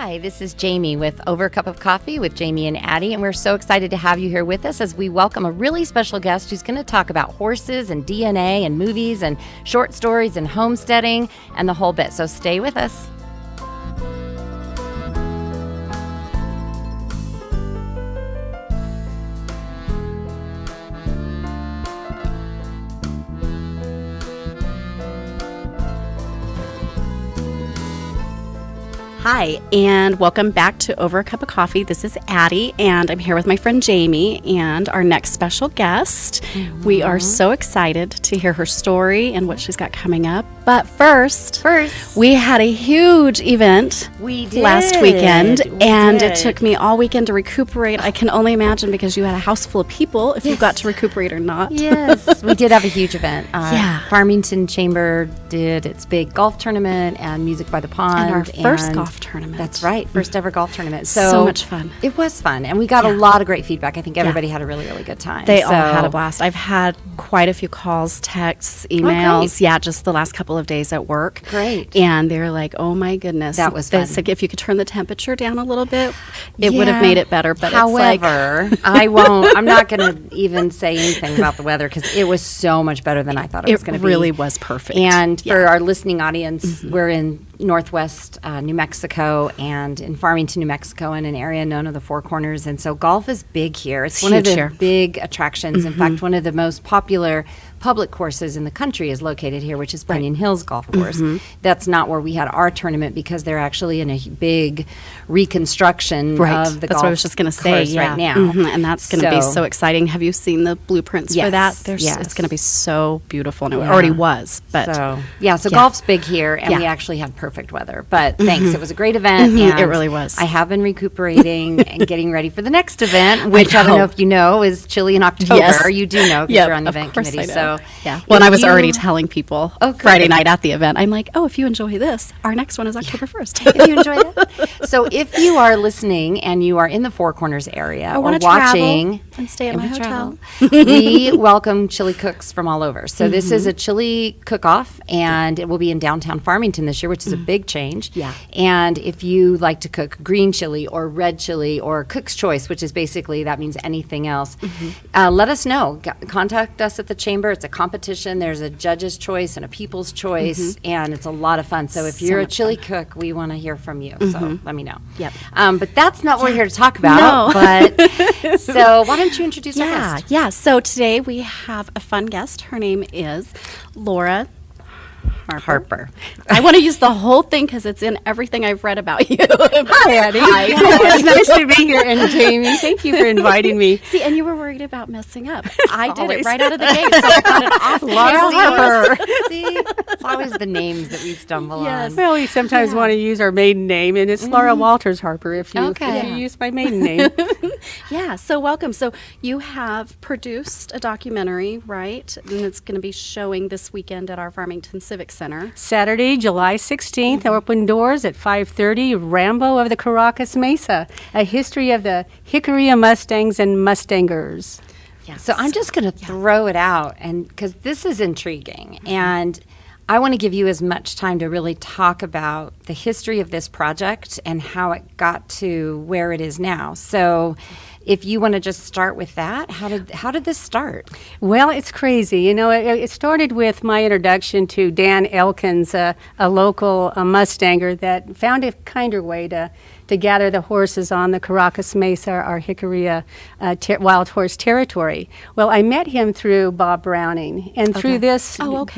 Hi, this is Jamie with Over a Cup of Coffee with Jamie and Addie, and we're so excited to have you here with us as we welcome a really special guest who's going to talk about horses and DNA and movies and short stories and homesteading and the whole bit. So stay with us. Hi, and welcome back to Over a Cup of Coffee. This is Addie, and I'm here with my friend Jamie and our next special guest. Mm-hmm. We are so excited to hear her story and what she's got coming up. But first, we had a huge event last weekend, and it took me all weekend to recuperate. I can only imagine because you had a house full of people if you got to recuperate or not. Yes, we did have a huge event. Farmington Chamber did its big golf tournament and Music by the Pond. And our first golf tournament. That's right, first ever golf tournament. So much fun. It was fun, and we got a lot of great feedback. I think everybody had a really, really good time. They all had a blast. I've had quite a few calls, texts, emails. Just the last couple of days at work. Great. And they're like, oh my goodness. That was fun. Like, if you could turn the temperature down a little bit, it would have made it better. But however, I'm not going to even say anything about the weather because it was so much better than I thought it was going to be. It really was perfect. And for our listening audience, we're in Northwest New Mexico and in Farmington, New Mexico, in an area known as the Four Corners. And so golf is big here. It's one of the big attractions. In fact, one of the most popular public courses in the country is located here, which is Bunyan Hills Golf Course. That's not where we had our tournament because they're actually in a big reconstruction of the golf That's what I was just going to say right now. And that's going to be so exciting. Have you seen the blueprints for that? It's going to be so beautiful. And it already was. But so golf's big here, and we actually had perfect weather. But thanks. It was a great event. And it really was. I have been recuperating and getting ready for the next event, which I don't know if you know is Chile in October. Yes. You do know because you're on the event committee. So well, I was already telling people Friday night at the event. I'm like, if you enjoy this, our next one is October 1st. If you enjoy that. So if you are listening and you are in the Four Corners area or watching and stay at my hotel, we welcome chili cooks from all over. So this is a chili cook-off, and it will be in downtown Farmington this year, which is a big change. And if you like to cook green chili or red chili or cook's choice, which is basically that means anything else, let us know. Contact us at the chamber. It's a competition. There's a judge's choice and a people's choice, and it's a lot of fun. So if you're a chili cook, we want to hear from you. So let me know. But that's not what we're here to talk about. But so why don't you introduce our guest? So today we have a fun guest. Her name is Laura Harper. I want to use the whole thing because it's in everything I've read about you. Hi, Addie. It's nice to be here. And Jamie, thank you for inviting me. See, and you were worried about messing up. I did it right out of the gate, so I got it off. Laura Harper. See, it's always the names that we stumble on. Well, we sometimes want to use our maiden name, and it's Laura Walters Harper if you use my maiden name. So welcome. So you have produced a documentary, right? And it's going to be showing this weekend at our Farmington Civic Center. Saturday, July 16th, open doors at 5:30. Rambo of the Carracas Mesa, a history of the Jicarilla Mustangs and Mustangers. So I'm just going to throw it out, and because this is intriguing, and I want to give you as much time to really talk about the history of this project and how it got to where it is now. So if you want to just start with that, how did this start? Well, it's crazy. You know, it started with my introduction to Dan Elkins, a local Mustanger that found a kinder way to gather the horses on the Carracas Mesa, our Jicarilla wild horse territory. Well, I met him through Bob Browning, and through this, about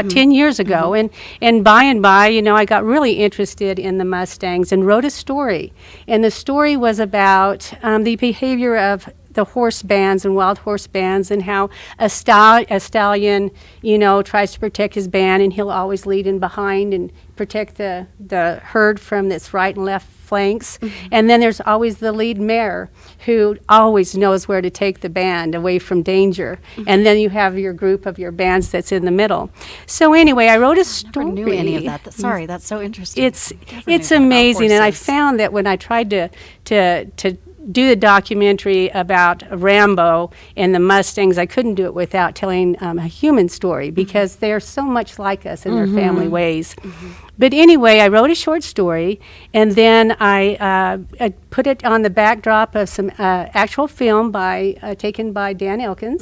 10 years ago, and by, I got really interested in the Mustangs and wrote a story. And the story was about the behavior of the horse bands and wild horse bands, and how a stallion, tries to protect his band, and he'll always lead in behind and protect the herd from its right and left flanks. And then there's always the lead mare who always knows where to take the band away from danger. And then you have your group of your bands that's in the middle. So anyway, I wrote a story. I never knew any of that. Sorry, that's so interesting. It's amazing, and I found that when I tried to do the documentary about Rambo and the Mustangs, I couldn't do it without telling a human story, because they're so much like us in their family ways. But anyway, I wrote a short story, and then I put it on the backdrop of some actual film taken by Dan Elkins.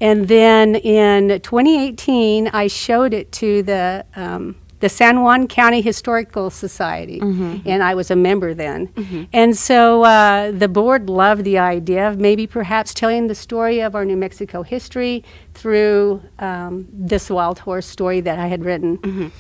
And then in 2018, I showed it to the San Juan County Historical Society, and I was a member then. And so the board loved the idea of maybe perhaps telling the story of our New Mexico history through this wild horse story that I had written.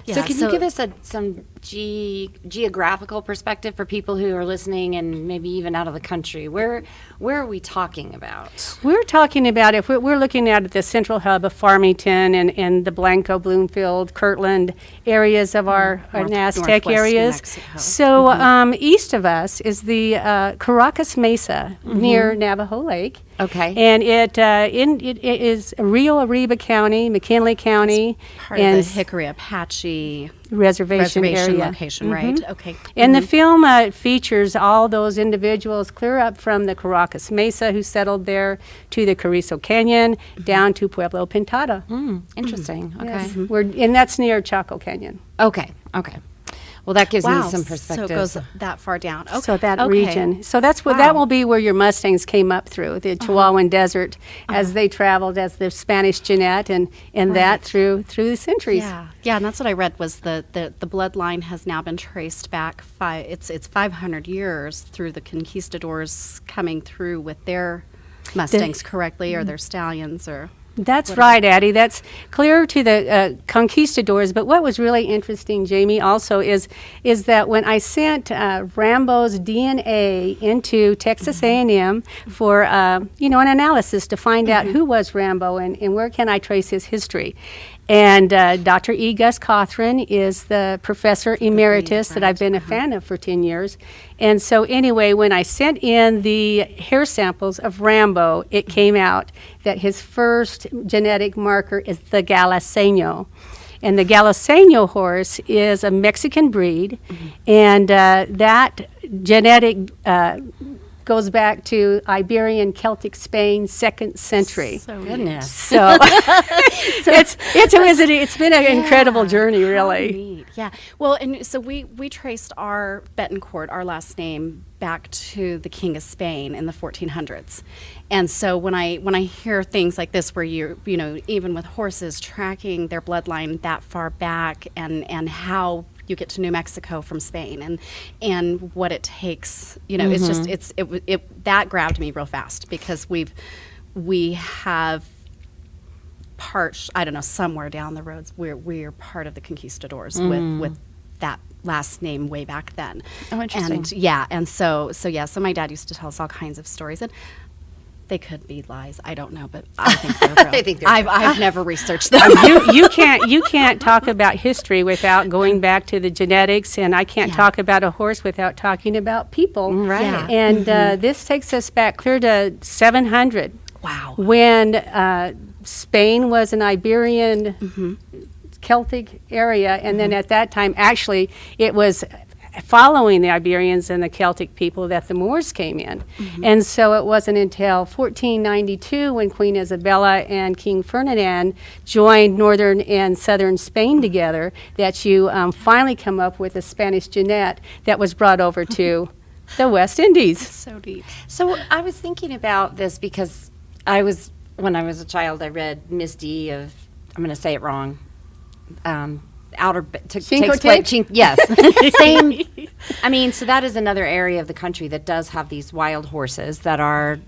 So can you give us some geographical perspective for people who are listening and maybe even out of the country? Where are we talking about? We're talking about, if we're looking at the central hub of Farmington and the Blanco, Bloomfield, Kirtland areas of our Aztec areas. So east of us is the Carracas Mesa near Navajo Lake. Okay. And it is Rio Arriba County, McKinley County. Part of the Hickory Apache reservation area. Location, right? Okay. And the film features all those individuals clear up from the Carracas Mesa who settled there to the Carrizo Canyon down to Pueblo Pintada. Interesting. Okay. Yes. And that's near Chaco Canyon. Okay. Well, that gives me some perspective. So it goes that far down. Okay. So that region. So that's what that will be where your Mustangs came up through the Chihuahuan Desert as they traveled as the Spanish Jeanette and that through the centuries. Yeah, and that's what I read was the bloodline has now been traced back. It's 500 years through the conquistadors coming through with their Mustangs correctly, or their stallions, or. That's right, Addie. That's clear to the conquistadors. But what was really interesting, Jamie, also is that when I sent Rambo's DNA into Texas A&M for an analysis to find out who was Rambo and where can I trace his history. And Dr. E. Gus Cothran is the professor emeritus that I've been a fan of for 10 years. And so anyway, when I sent in the hair samples of Rambo, it came out that his first genetic marker is the Galaseño. And the Galaseño horse is a Mexican breed, and that genetic goes back to Iberian Celtic Spain, 2nd century. So goodness. So it's been an incredible journey, really. Neat. Yeah. Well, and so we traced our Betancourt, our last name, back to the King of Spain in the 1400s. And so when I hear things like this, where even with horses tracking their bloodline that far back, and how you get to New Mexico from Spain, and what it takes, it's just that grabbed me real fast, because we have parts, I don't know, somewhere down the roads we're part of the conquistadors with that last name way back then. Oh, interesting. And so my dad used to tell us all kinds of stories, and they could be lies. I don't know, but I think they're real. I think they're I've never researched them. You can't talk about history without going back to the genetics, and I can't talk about a horse without talking about people. Right. Yeah. And this takes us back clear to 700. Wow. When Spain was an Iberian Celtic area, and then at that time, actually, it was following the Iberians and the Celtic people that the Moors came in. And so it wasn't until 1492 when Queen Isabella and King Ferdinand joined northern and southern Spain together that you finally come up with a Spanish Jeanette that was brought over to the West Indies. So deep. So I was thinking about this because when I was a child, I read Miss D of, I'm going to say it wrong, Cinco Tic? Yes. Same. I mean, so that is another area of the country that does have these wild horses that are,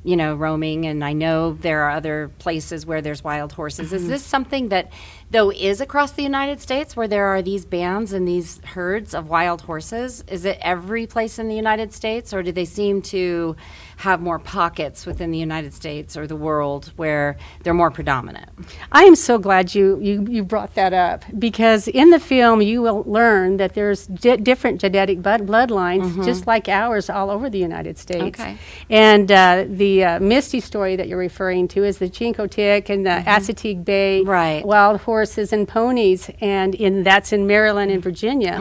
roaming. And I know there are other places where there's wild horses. Is this something that, though, is across the United States where there are these bands and these herds of wild horses? Is it every place in the United States, or do they seem to have more pockets within the United States or the world where they're more predominant? I am so glad you brought that up, because in the film you will learn that there's different genetic bloodlines just like ours all over the United States. Okay. And the Misty story that you're referring to is the Cinco Tic and the Assateague Bay wild horse horses and ponies, and that's in Maryland and Virginia.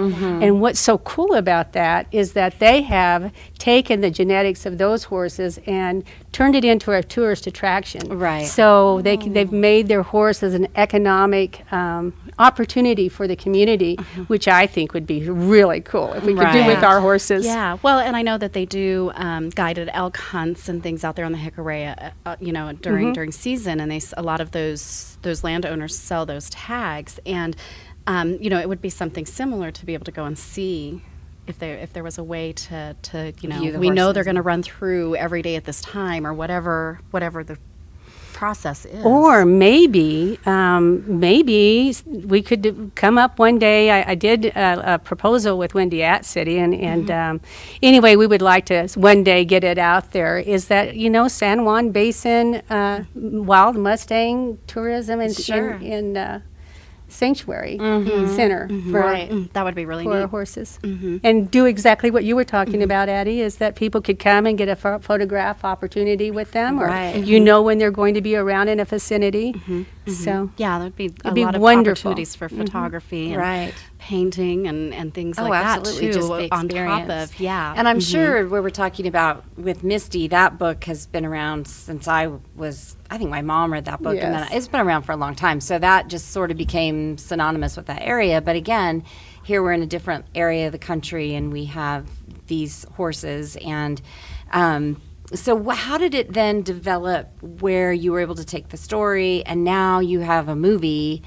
And what's so cool about that is that they have taken the genetics of those horses and turned it into a tourist attraction. Right. So they've made their horses an economic opportunity for the community, which I think would be really cool if we could do with our horses. Yeah, well, and I know that they do guided elk hunts and things out there on the Jicarilla, during season, and a lot of those landowners sell those tags, and it would be something similar to be able to go and see if there was a way to we know they're going to run through every day at this time or whatever the process is. Or maybe we could come up one day. I did a proposal with Wendy at City, and anyway, we would like to one day get it out there. Is that San Juan Basin wild Mustang tourism in sanctuary center for that would be really for neat. Horses, and do exactly what you were talking about, Addie, is that people could come and get a photograph opportunity with them, or when they're going to be around in a vicinity. So yeah, there'd be a be lot of wonderful. opportunities for photography and painting and things like absolutely. that too. Just the on top experience. of and I'm sure where we're talking about with Misty, that book has been around since I think my mom read that book, and then it's been around for a long time. So that just sort of became synonymous with that area. But again, here we're in a different area of the country, and we have these horses. And so how did it then develop where you were able to take the story, and now you have a movie?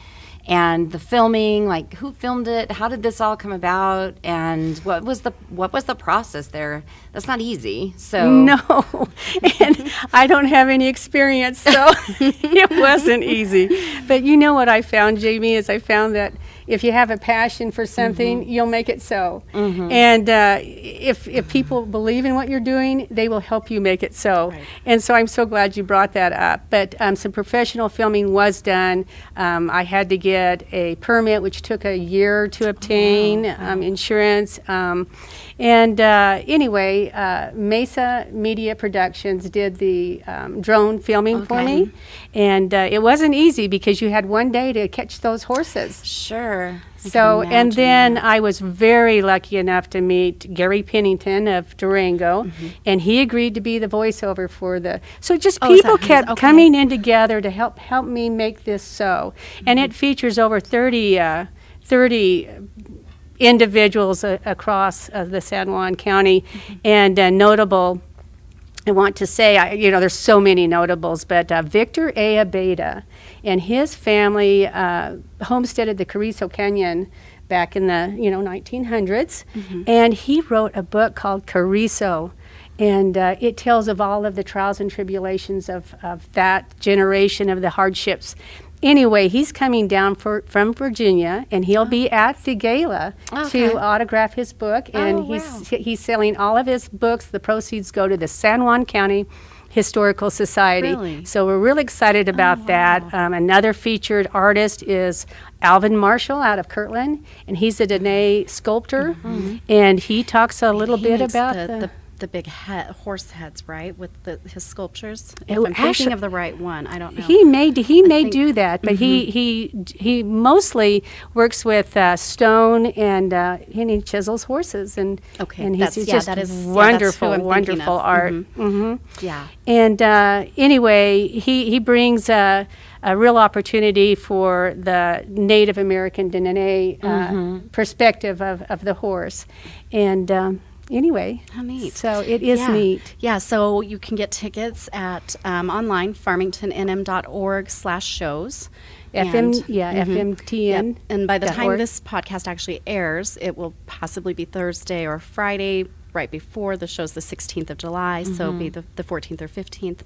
And the filming, like who filmed it? How did this all come about? And what was the process there? That's not easy. So no, and I don't have any experience, so it wasn't easy. But what I found, Jamie, is I found that if you have a passion for something, you'll make it so. And if people believe in what you're doing, they will help you make it so. Right. And so I'm so glad you brought that up. But some professional filming was done. I had to get a permit, which took a year to obtain, insurance. Anyway, Mesa Media Productions did the drone filming for me. And it wasn't easy because you had one day to catch those horses. Sure. So, and then I was very lucky enough to meet Gary Pennington of Durango, and he agreed to be the voiceover for so just people kept coming in together to help me make this so. And it features over 30 individuals across the San Juan County, and notable. I want to say, there's so many notables, but Victor A. Abeda and his family homesteaded the Carrizo Canyon back in the 1900s, and he wrote a book called Carrizo, and it tells of all of the trials and tribulations of that generation, of the hardships. Anyway, he's coming down from Virginia, and he'll be at the gala to autograph his book. And he's selling all of his books. The proceeds go to the San Juan County Historical Society. Really? So we're really excited about that. Another featured artist is Alvin Marshall out of Kirtland, and he's a Dene sculptor. And he talks a little bit about the big horse heads, right, with his sculptures. If I'm thinking of the right one, I don't know. He may do that, but he mostly works with stone, and he chisels horses, and he's just wonderful art. Yeah. And anyway, he brings a real opportunity for the Native American Dene perspective of the horse, and. Anyway, how neat. So it is neat. Yeah, so you can get tickets at online, farmingtonnm.org/shows. FMTN. Yep. And by the time this podcast actually airs, it will possibly be Thursday or Friday, right before the show's the 16th of July, so it'll be the 14th or 15th.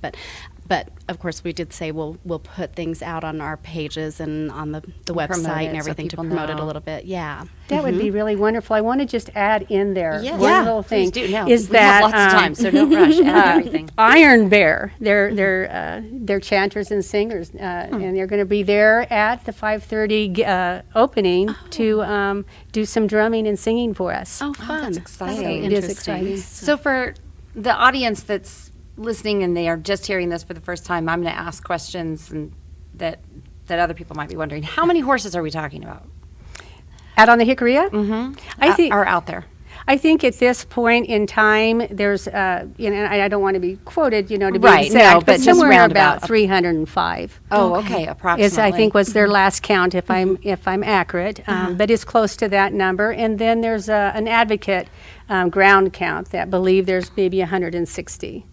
But of course, we did say we'll put things out on our pages and on the website and everything to promote it a little bit. Yeah, that would be really wonderful. I want to just add in there one little thing. Do. No, is we that have lots of time, so don't rush. Add everything. Iron Bear, they're chanters and singers, and they're going to be there at the 5:30 opening to do some drumming and singing for us. Oh, fun! That's exciting. So it is exciting. So for the audience that's listening and they are just hearing this for the first time, I'm going to ask questions and that that other people might be wondering. How many horses are we talking about? Out on the Jicarilla? Mm-hmm. I think are out there. I think at this point in time, there's, and I don't want to be quoted, to be Right, exact, no, but but just somewhere roundabout. about 305. Oh, okay, approximately. Is I think was their last count, if I'm accurate, but it's close to that number. And then there's an advocate ground count that believe there's maybe 160.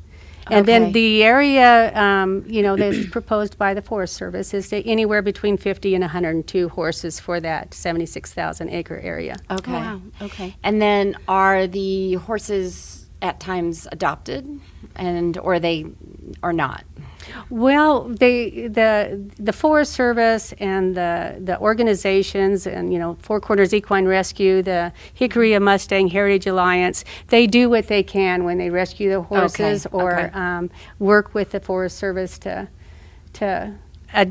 And then Okay. the area, that's proposed by the Forest Service is anywhere between 50 and 102 horses for that 76,000 acre area. Okay. Oh, wow. Okay. And then are the horses at times adopted, or they or not? Well, the Forest Service and the organizations and Four Corners Equine Rescue, the Jicarilla Mustang Heritage Alliance, they do what they can when they rescue the horses or work with the Forest Service to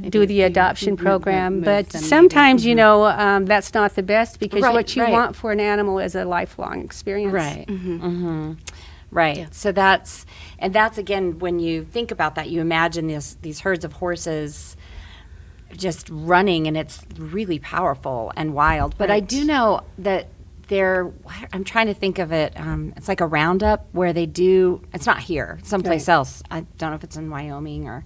do the adoption program. move But them sometimes that's not the best because Right, what you right. want for an animal is a lifelong experience. Right. Mm-hmm. Right. Yeah. So that's again, when you think about that, you imagine these herds of horses just running, and it's really powerful and wild. But I Right. do know that I'm trying to think of it. It's like a roundup where they do. It's not here. Someplace Right. else. I don't know if it's in Wyoming or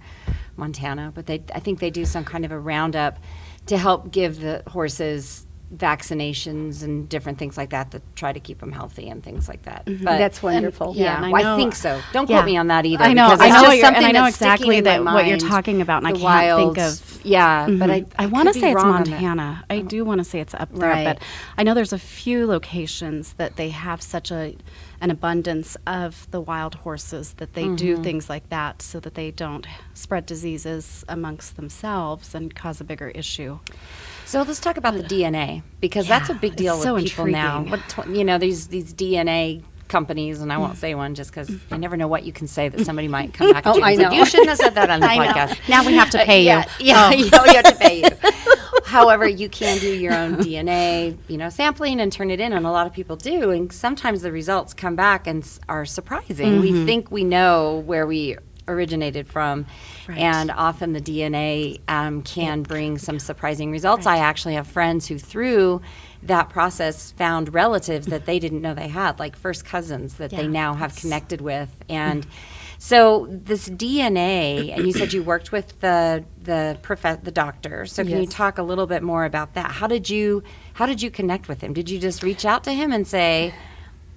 Montana, but I think they do some kind of a roundup to help give the horses vaccinations and different things like that to try to keep them healthy and things like that. But That's wonderful. yeah, and I I know- think so. Don't yeah. quote me on that either. I know, because I it's know, just what you're- and something I know that's sticking exactly in my what you're mind. talking about, and I The can't think wilds. of. Yeah, but I want to could be say it's wrong on that. Montana. I do want to say it's up there, Right. but I know there's a few locations that they have such an abundance of the wild horses that they do things like that so that they don't spread diseases amongst themselves and cause a bigger issue. So let's talk about the DNA, because that's a Yeah, big deal it's with so people now. intriguing. These DNA companies, and I won't say one just because you never know what you can say that somebody might come back at Oh, you and I say, know. you shouldn't have said that on the I know. podcast. Now we have to pay you. Yeah, Oh. you have to pay you. However, you can do your own DNA, sampling and turn it in, and a lot of people do. And sometimes the results come back and are surprising. We think we know where we originated from, Right. and often the DNA can bring some surprising results. I actually have friends who, through that process, found relatives that they didn't know they had, like first cousins that they Yeah, now have connected with. And so this DNA, and you said you worked with the doctor. So can you Yes. talk a little bit more about that? How did you connect with him? Did you just reach out to him and say,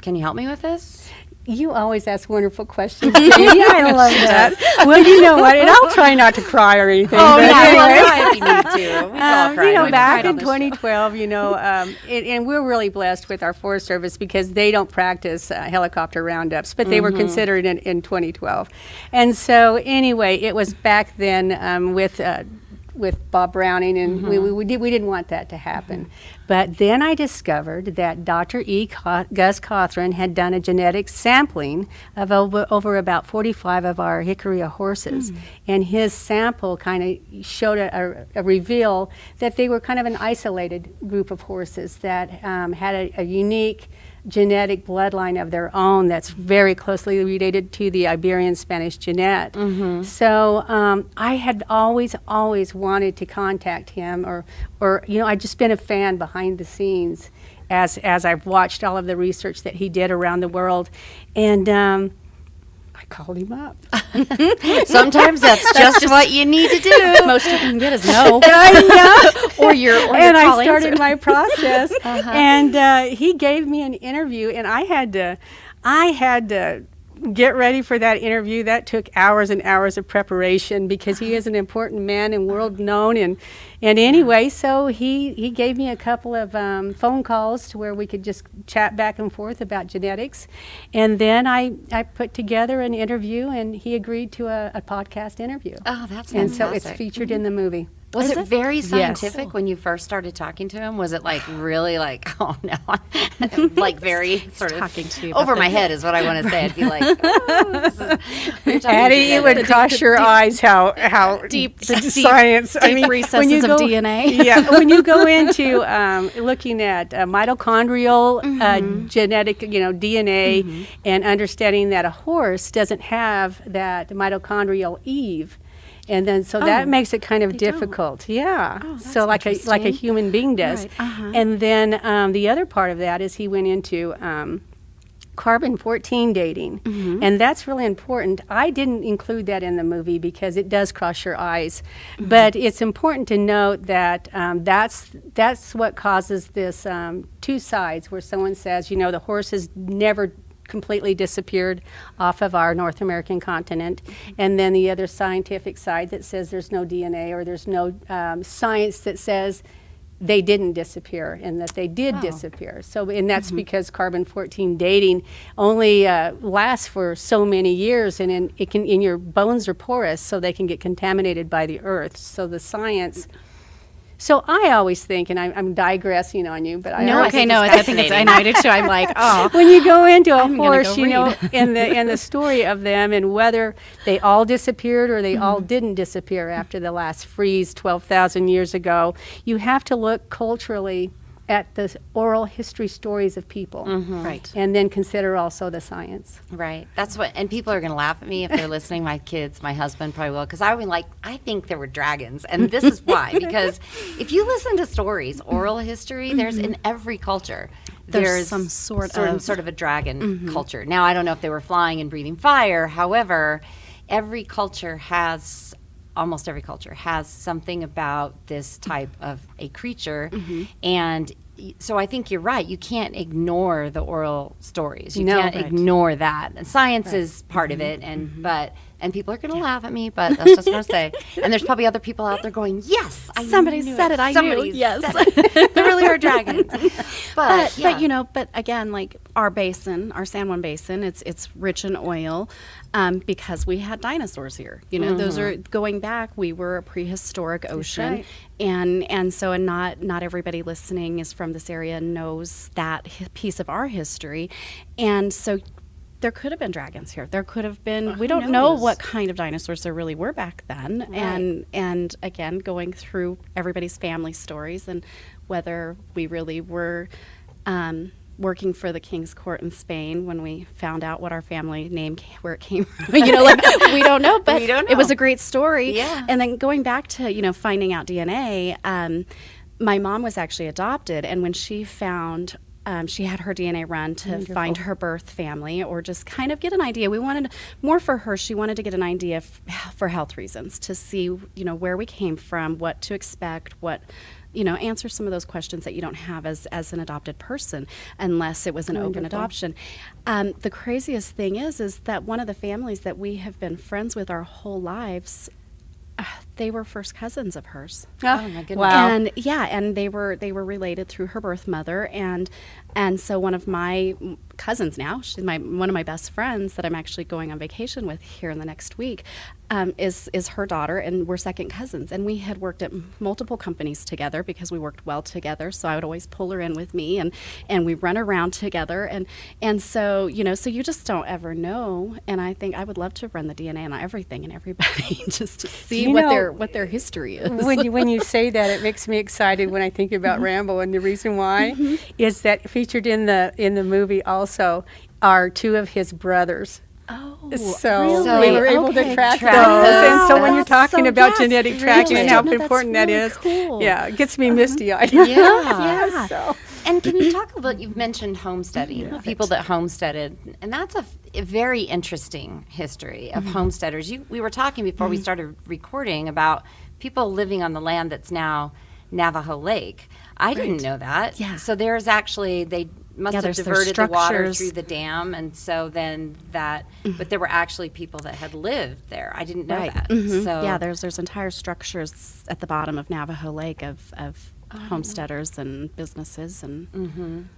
"Can you help me with this?" You always ask wonderful questions. Judy. I love that. Well, you know what? And I'll try not to cry or anything. Oh, but yeah, anyway. well, if you need to. We've all cried. We've Back cried on in this show. 2012, and we're really blessed with our Forest Service because they don't practice helicopter roundups, but they were considered in 2012. And so anyway, it was back then with Bob Browning, and we didn't want that to happen. But then I discovered that Dr. Gus Cothran had done a genetic sampling of over about 45 of our Jicarilla horses, and his sample kind of showed a reveal that they were kind of an isolated group of horses that had a unique genetic bloodline of their own that's very closely related to the Iberian Spanish Genet. So I had always wanted to contact him, or I'd just been a fan behind the scenes as I've watched all of the research that he did around the world, and I called him up. Sometimes that's just what you need to do. Most you can get is no. or your And call I started answer. my process, and he gave me an interview, and I had to get ready for that interview. That took hours and hours of preparation because he is an important man and world known. And anyway, so he gave me a couple of phone calls to where we could just chat back and forth about genetics. And then I put together an interview, and he agreed to a podcast interview. Oh, that's And fantastic. so it's featured in the movie. Was Is it it? very Yes. scientific when you first started talking to him? Was it like really like, oh no, like very sort of talking to you about over the- my head is what I want to say. I'd be like, oh, this is, you're talking Addie, it would genetic. cross your eyes how Deep- the deep- science. deep recesses of DNA. Yeah, when you go into looking at mitochondrial genetic, DNA, and understanding that a horse doesn't have that mitochondrial Eve. And then so that makes it kind of difficult. Yeah. Oh, that's so like a human being does. Right. Uh-huh. And then the other part of that is he went into carbon-14 dating, and that's really important. I didn't include that in the movie because it does cross your eyes, but it's important to note that that's what causes this two sides where someone says, you know, the horse has never completely disappeared off of our North American continent, and then the other scientific side that says there's no DNA or there's no science that says they didn't disappear and that they did disappear. So, and that's because carbon-14 dating only lasts for so many years, and your bones are porous, so they can get contaminated by the earth. So the science. So I always think, and I'm digressing on you, but I think it's I know I did too. I'm like, oh, when you go into a I'm gonna horse, go you know, read. in the story of them and whether they all disappeared or they all didn't disappear after the last freeze 12,000 years ago, you have to look culturally at the oral history stories of people. right. And then consider also the science. Right. That's what, and people are going to laugh at me if they're listening. My kids, my husband probably will, because I think there were dragons. And this is why, because if you listen to stories, oral history, there's in every culture, There's some sort of a dragon culture. Now, I don't know if they were flying and breathing fire. However, almost every culture has something about this type of a creature. And so I think you're right. You can't ignore the oral stories. You can't ignore that. And science is part of it, and people are going to laugh at me, but that's just going to say. And there's probably other people out there going, yes, Somebody said it. I knew. Somebody Yes. said it. There really are dragons. But you know, but again, like our basin, our San Juan Basin, it's rich in oil because we had dinosaurs here. You know, those are going back. We were a prehistoric ocean, and so not everybody listening is from this area knows that piece of our history, and so. There could have been dragons here. There could have been. We don't know what kind of dinosaurs there really were back then. Right. And again, going through everybody's family stories and whether we really were working for the king's court in Spain when we found out what our family name, where it came from. You know, like we don't know, but it was a great story. Yeah. And then going back to finding out DNA. My mom was actually adopted, and when she found. She had her DNA run to find her birth family or just kind of get an idea. We wanted more for her. She wanted to get an idea for health reasons to see, where we came from, what to expect, answer some of those questions that you don't have as an adopted person unless it was an open adoption. The craziest thing is that one of the families that we have been friends with our whole lives, they were first cousins of hers. Oh my goodness! Wow. And they were related through her birth mother, and so one of my cousins now, she's one of my best friends that I'm actually going on vacation with here in the next week, is her daughter, and we're second cousins. And we had worked at multiple companies together because we worked well together. So I would always pull her in with me, and we run around together, and so so you just don't ever know. And I think I would love to run the DNA on everything and everybody just to see what their history is. When you say that, it makes me excited when I think about Rambo, and the reason why is that featured in the movie also are two of his brothers. Oh, so really? we were able to track those. Wow. And so when you're talking So, about yes, genetic tracking really. and how No, that's important that really is, cool. yeah, it gets me misty-eyed. Yeah. So. And can you talk about, you've mentioned homesteading, people that homesteaded, and that's a very interesting history of homesteaders. We were talking before we started recording about people living on the land that's now Navajo Lake. I didn't know that. Yeah. So there's actually, they must have there's diverted the water structures. through the dam, and so then but there were actually people that had lived there. I didn't know that. So Yeah, there's entire structures at the bottom of Navajo Lake of homesteaders and businesses and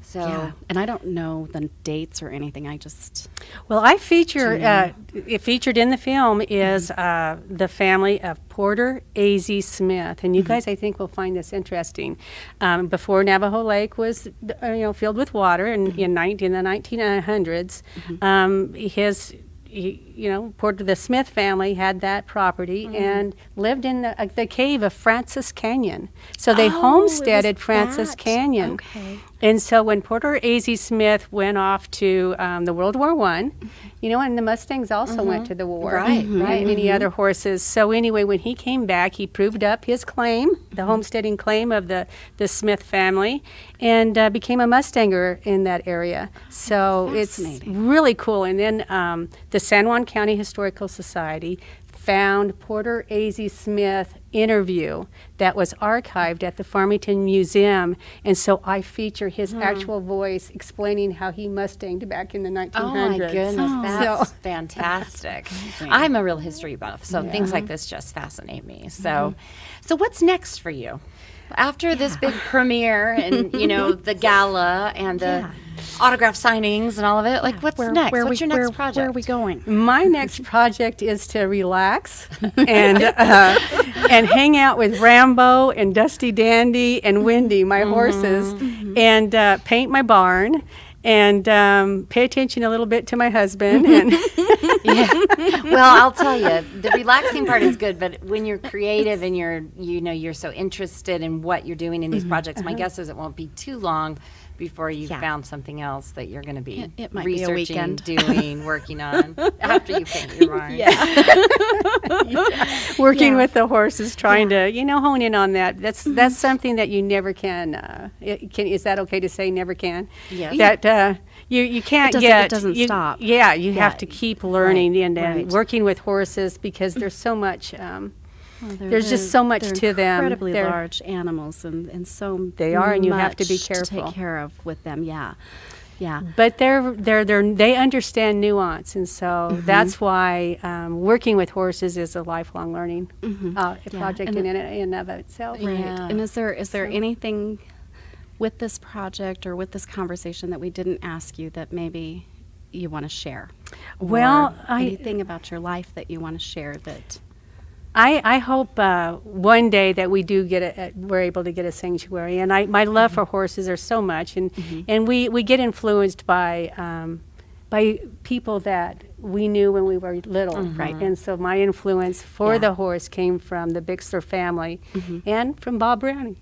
so yeah. And I don't know the dates or anything. I just Well, I feature, it featured in the film is the family of Porterez Smith. And you guys, I think, will find this interesting. Before Navajo Lake was, filled with water in the 1900s, the Smith family had that property and lived in the cave of Francis Canyon. So they homesteaded Francis Canyon. Okay. And so when Porterez Smith went off to the World War I, and the Mustangs also went to the war. Right, And right. many other horses. So anyway, when he came back, he proved up his claim, the homesteading claim of the Smith family, and became a Mustanger in that area. So it's really cool. And then the San Juan County Historical Society found Porterez Smith interview that was archived at the Farmington Museum, and so I feature his actual voice explaining how he Mustanged back in the 1900s. Oh my goodness, that's fantastic. I'm a real history buff, so things like this just fascinate me. So, so what's next for you? After this big premiere and, the gala and the autograph signings and all of it, like what's next? What's your next project? Where are we going? My next project is to relax and hang out with Rambo and Dusty Dandy and Wendy, my horses, and paint my barn and pay attention a little bit to my husband. And Well, I'll tell you, the relaxing part is good, but when you're creative and you're so interested in what you're doing in these projects, my guess is it won't be too long before you've found something else that you're going to be It might be a researching, weekend. doing, working on after you paint your barn. working with the horses, trying to hone in on that. That's something that you never can. Is that okay to say? Never can. Yes. That you can't it doesn't stop. Yeah, you have to keep learning and right. working with horses because there's so much. There's just so much to them. Incredibly large animals, and so they are, and you have to be much careful to take care of with them. Yeah. But they understand nuance, and so that's why working with horses is a lifelong learning project in and of itself. Right. Yeah. And is there anything with this project or with this conversation that we didn't ask you that maybe you want to share? Well, or anything about your life that you want to share that. I hope one day that we do we're able to get a sanctuary, and my love for horses are so much, and we get influenced by people that we knew when we were little, right? And so my influence for the horse came from the Bixler family and from Bob Browning.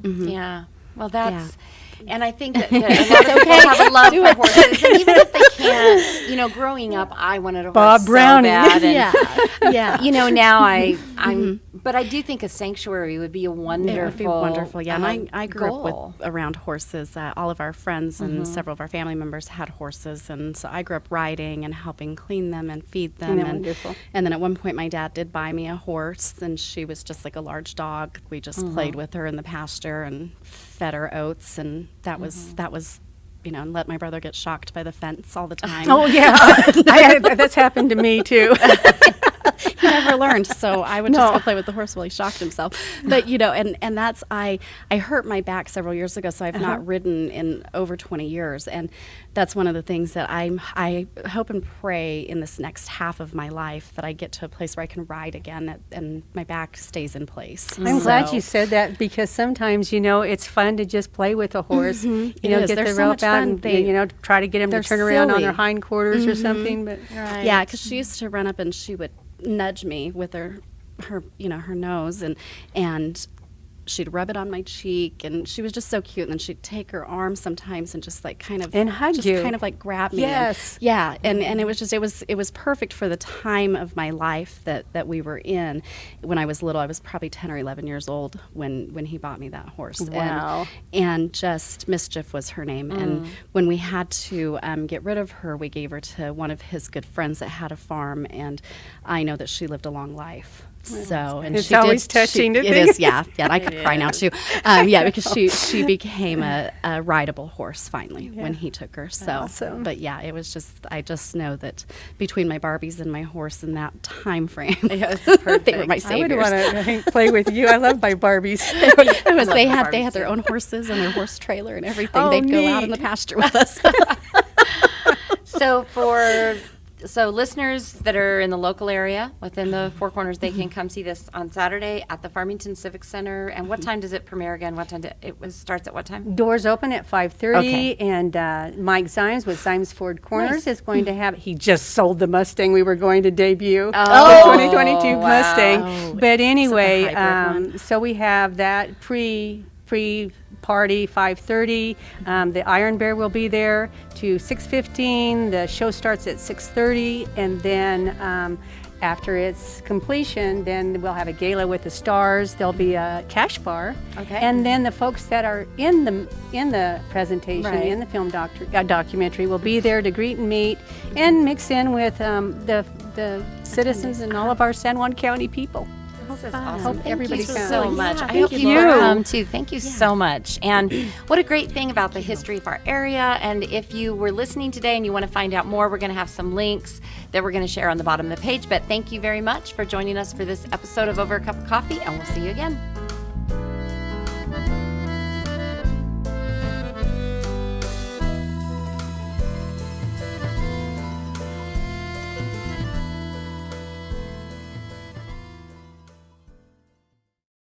Yeah. Well, that's, and I think that a lot of people have a love for horses, and even if they can't, growing up, I wanted a horse Bob Browning. so bad. And, now Mm-hmm. but I do think a sanctuary would be a wonderful, It would be wonderful, yeah. And I grew goal. up around horses. All of our friends and several of our family members had horses, and so I grew up riding and helping clean them and feed them. Wonderful? And then at one point, my dad did buy me a horse, and she was just like a large dog. We just played with her in the pasture and fed her oats, and that was. And let my brother get shocked by the fence all the time. Oh yeah, that's happened to me too. He never learned, so I would just go play with the horse while he shocked himself. But and that's I hurt my back several years ago, so I've not ridden in over 20 years, and that's one of the things that I hope and pray in this next half of my life that I get to a place where I can ride again and my back stays in place. I'm glad you said that, because sometimes it's fun to just play with a horse. Get the rope out and try to get them to turn around on their hindquarters or something. But yeah, because she used to run up and she would nudge me with her nose, and she'd rub it on my cheek, and she was just so cute. And then she'd take her arm sometimes and just kind of hug you, kind of like grab me. Yes, and it was just it was perfect for the time of my life that we were in. When I was little, I was probably 10 or 11 years old when he bought me that horse. Wow. And just Mischief was her name. And when we had to get rid of her, we gave her to one of his good friends that had a farm, and I know that she lived a long life. So, and it's she always touching to it think. is, yeah, and I could cry now too, because she became a rideable horse finally when he took her. So, awesome. But yeah, it was just I just know that between my Barbies and my horse in that time frame, they were my saviors. I would want to play with you. I love my Barbies. They had their own horses and their horse trailer and everything. Oh, They'd go out neat. in the pasture with us. So listeners that are in the local area within the Four Corners, they can come see this on Saturday at the Farmington Civic Center. And what time does it premiere again? What time starts at what time? Doors open at 5:30, Okay. and Mike Zimes with Zimes Ford Corners is going to have. He just sold the Mustang we were going to debut, the 2022 Mustang. But anyway, hybrid one. so we have that pre party 5:30. The Iron Bear will be there to 6:15. The show starts at 6:30, and then after its completion, then we'll have a gala with the stars. There'll be a cash bar, and then the folks that are in the presentation, in the film documentary, will be there to greet and meet, and mix in with the citizens and all of our San Juan County people. This is awesome. Hope everybody Thank you comes. so much. Yeah, I hope thank you you. come too. Thank you so much. And what a great thing about the history of our area. And if you were listening today and you want to find out more, we're going to have some links that we're going to share on the bottom of the page. But thank you very much for joining us for this episode of Over a Cup of Coffee, and we'll see you again.